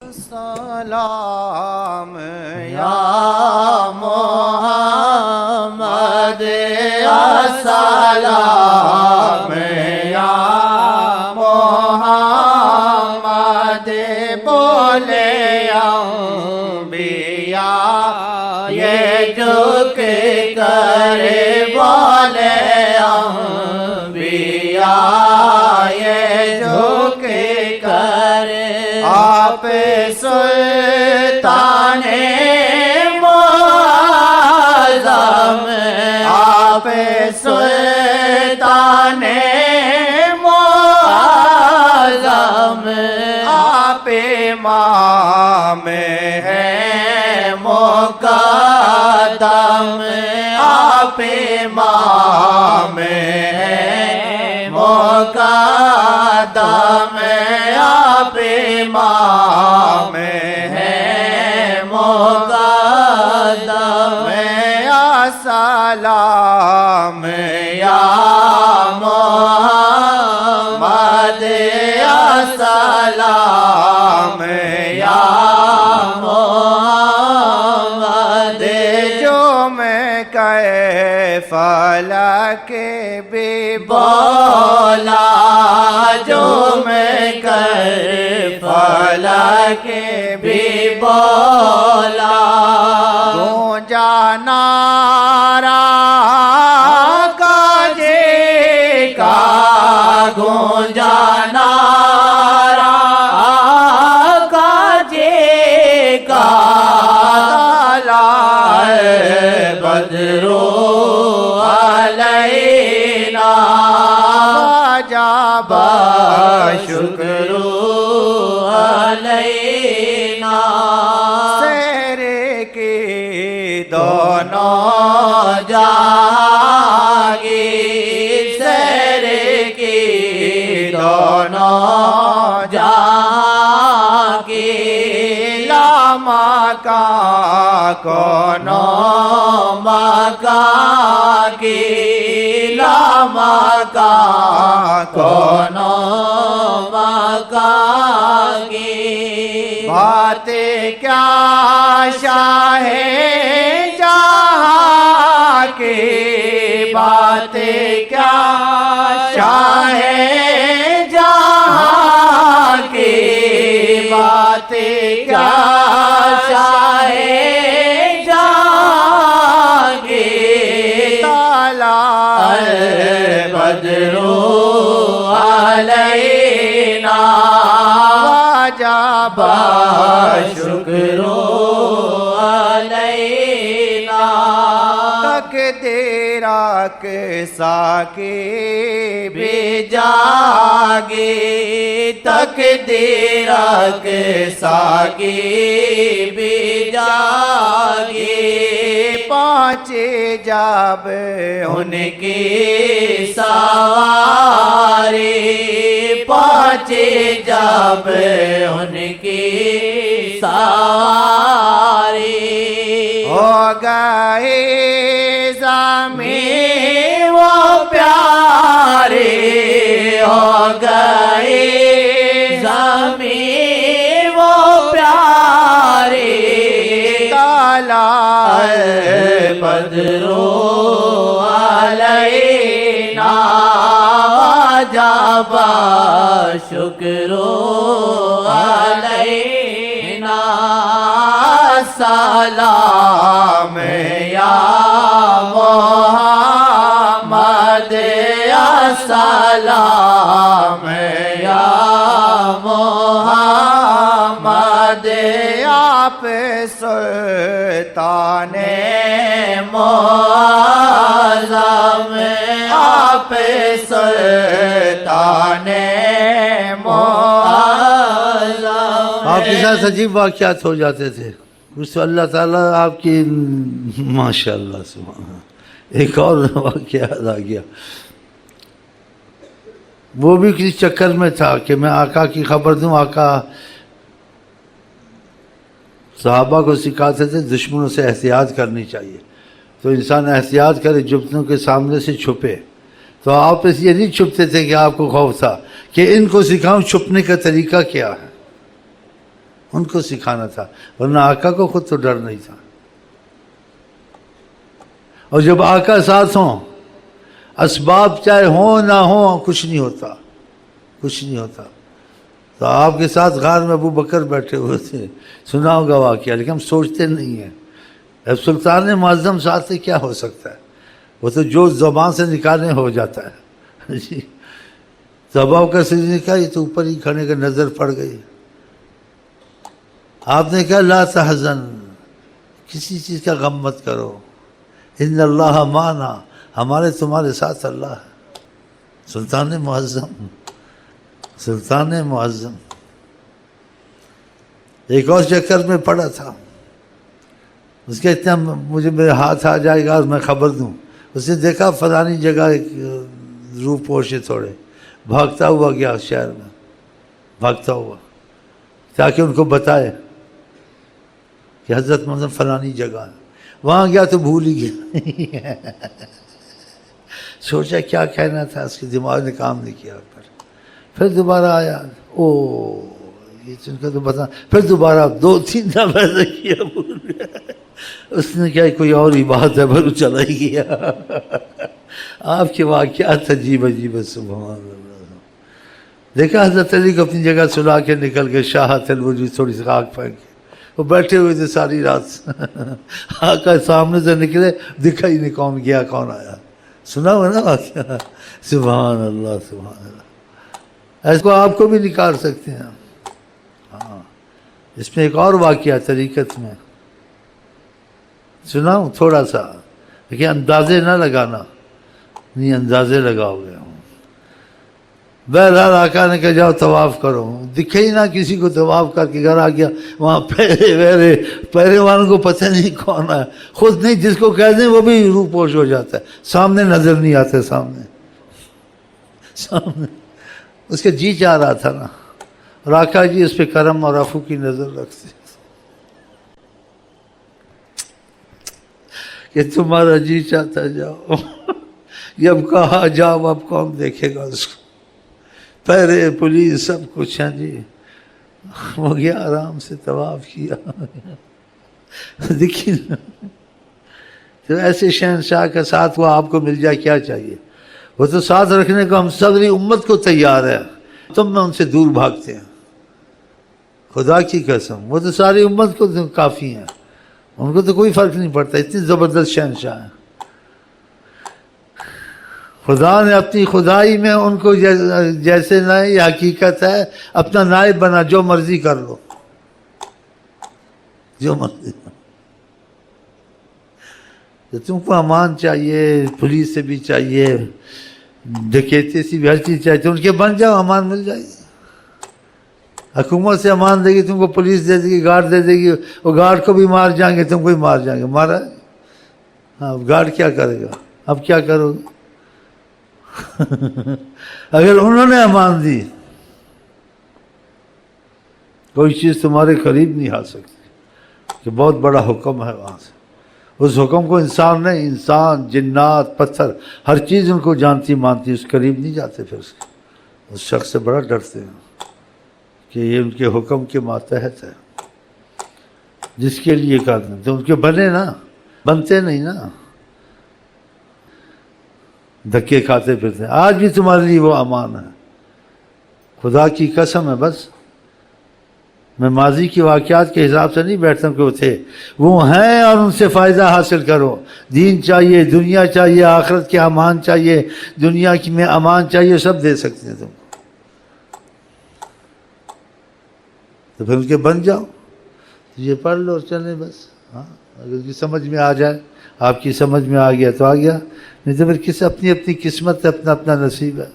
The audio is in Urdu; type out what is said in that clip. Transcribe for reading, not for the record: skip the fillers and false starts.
سلام یا محمد السلام یا محمد بولے انبیاء یہ جھک کرے بولے انبیاء یہ جھک کرے آپ سلطان معظم آپ سلطان معظم آپ امام ہیں مقدم آپ امام ہیں مقدم آپ امام ہیں مقدم السلام یا محمد السلام یا محمد جو میں کہے فلک بھی بولا جو میں کہے فلک بھی بولا گونجا نعرہ کاجے کا گونجا نعرہ کاجے کا بدرو علینا وجب شکرو علینا سیر کی دونوں جاگی سیر کی دونوں جاگی لاما کا کونو مکا کی لاما کا کونو مکا کی بات کیا شاہ جہاں کی بات کیا شاہ جہاں کی بات کیا شاہ جہاں کی تالا بدرو علینا وجب شکرو علینا تقدیرہ کے ساکی بھی جاگی تقدیرہ کے ساکی بھی جاگی پانچ جب ان کی سواری پانچ جب ان کی سواری ہو گئی زمین وہ پیاری ہو گئی زمین وہ پیاری تالا بدرو علینا وجب شکرو علینا السلام یا محمد السلام یا محمد آپ سلطان معظم آپ سلطان معظم آپ کے ساتھ عجیب واقعات ہو جاتے تھے اس سے اللہ تعالیٰ آپ کی ماشاءاللہ سبحان اللہ. ایک اور واقعہ یاد آ گیا وہ بھی کسی چکر میں تھا کہ میں آقا کی خبر دوں آقا صحابہ کو سکھاتے تھے دشمنوں سے احتیاط کرنی چاہیے تو انسان احتیاط کرے جبتوں کے سامنے سے چھپے تو آپ اس یہ نہیں چھپتے تھے کہ آپ کو خوف تھا کہ ان کو سکھاؤں چھپنے کا طریقہ کیا ہے ان کو سکھانا تھا، ورنہ آقا کو خود تو ڈر نہیں تھا۔ اور جب آقا ساتھ ہوں، اسباب چاہے ہوں نہ ہوں، کچھ نہیں ہوتا، کچھ نہیں ہوتا۔ تو آپ کے ساتھ غار میں ابو بکر بیٹھے ہوئے تھے، سنا ہوگا واقعہ، لیکن ہم سوچتے نہیں ہیں۔ اب سلطان معظم ساتھ سے کیا ہو سکتا ہے؟ وہ تو جو زبان سے نکالنے ہو جاتا ہے جی۔ تو ابو بکر صدیق نے کہا یہ تو اوپر ہی کھڑے کا نظر پڑ گئی۔ آپ نے کہا لا تحزن، کسی چیز کا غم مت کرو، ان اللہ معنا، ہمارے تمہارے ساتھ اللہ ہے۔ سلطان معظم، سلطان معظم ایک اور چکر میں پڑا تھا، اس کے اتنا مجھے میرے ہاتھ آ جائے گا اور میں خبر دوں۔ اس نے دیکھا فلانی جگہ ایک روح پوش ہے تھوڑے، بھاگتا ہوا گیا شہر میں، بھاگتا ہوا تاکہ ان کو بتائے کہ حضرت محمد فلانی جگہ ہے۔ وہاں گیا تو بھول ہی گیا سوچا کیا کہنا تھا، اس کے دماغ نے کام نہیں کیا۔ پھر دوبارہ آیا، او یہ چن کا تو بتا، پھر دوبارہ 2-3 دفعہ ایسا کیا، بھول گیا۔ اس نے کیا کوئی اور ہی بات ہے، پھر چلا ہی گیا۔ آپ کے واقعات عجیب عجیب ہے، سبحان اللہ۔ دیکھا حضرت علی کو اپنی جگہ سلا کے نکل گئے، شاہت الوجود، تھوڑی سی خاک پھینک کے وہ بیٹھے ہوئے تھے ساری رات۔ آقا سامنے سے نکلے، دکھا ہی نہیں کون گیا کون آیا۔ سنا ہوا نا واقعہ؟ سبحان اللہ سبحان اللہ۔ ایسے کو آپ کو بھی نکال سکتے ہیں۔ ہاں، اس میں ایک اور واقعہ طریقت میں سناؤں تھوڑا سا، لیکن اندازے نہ لگانا، نہیں اندازے لگاؤ گے۔ بہرحال آقا نے کہا جاؤ طواف کرو، دکھے ہی نہ کسی کو، طواف کر کے گھر آ گیا۔ وہاں پہرے والوں کو پتہ نہیں کون ہے، خود نہیں جس کو کہہ دیں وہ بھی روح پوش ہو جاتا ہے، سامنے نظر نہیں آتے، سامنے اس کا جی چاہ رہا تھا نا، اور آقا جی اس پہ کرم اور عفو کی نظر رکھتے کہ تمہارا جی چاہتا جاؤ، جب کہا جاؤ اب کون دیکھے گا اس کو، پہرے پولیس سب کچھ ہیں جی۔ وہ گیا آرام سے طواف کیا۔ دیکھیے تو ایسے شہنشاہ کا ساتھ وہ آپ کو مل جائے کیا چاہیے؟ وہ تو ساتھ رکھنے کو ہم صدری امت کو تیار ہے، تم میں ان سے دور بھاگتے ہیں۔ خدا کی قسم وہ تو ساری امت کو کافی ہیں، ان کو تو کوئی فرق نہیں پڑتا، اتنی زبردست شہنشاہ ہیں۔ خدا نے اپنی خدائی میں ان کو جیسے نہ یہ حقیقت ہے، اپنا نائب بنا، جو مرضی کر لو، جو مرضی۔ تو تم کو امان چاہیے، پولیس سے بھی چاہیے، ڈکیتی سے بھی، ہر چیز چاہیے، تو ان کے بن جاؤ، امان مل جائے گی۔ حکومت سے امان دے گی تم کو، پولیس دے دے گی، گارڈ دے دے گی، وہ گارڈ کو بھی مار جائیں گے، تم کو بھی مار جائیں گے، مارا ہے؟ ہاں، گارڈ کیا کرے گا؟ اب کیا کرو گے؟ اگر انہوں نے امان دی، کوئی چیز تمہارے قریب نہیں آ سکتی، کہ بہت بڑا حکم ہے وہاں سے۔ اس حکم کو انسان نہیں، انسان، جنات، پتھر، ہر چیز ان کو جانتی مانتی، اس قریب نہیں جاتے، پھر اس شخص سے بڑا ڈرتے ہیں کہ یہ ان کے حکم کے ماتحت ہے، جس کے لیے کرنا تو ان کے بنے نا، بنتے نہیں نا، دھکے کھاتے پھرتے ہیں۔ آج بھی تمہارے لیے وہ امان ہے، خدا کی قسم ہے۔ بس میں ماضی کی واقعات کے حساب سے نہیں بیٹھتا ہوں کہ وہ تھے، وہ ہیں، اور ان سے فائدہ حاصل کرو۔ دین چاہیے، دنیا چاہیے، آخرت کے امان چاہیے، دنیا کی میں امان چاہیے، سب دے سکتے ہیں تم کو، تو پھر ان کے بن جاؤ۔ یہ پڑھ لو اور چلیں بس۔ ہاں، اگر سمجھ میں آ جائے، آپ کی سمجھ میں آ گیا تو آ گیا، نہیں تو پھر اپنی اپنی قسمت ہے، اپنا اپنا نصیب ہے۔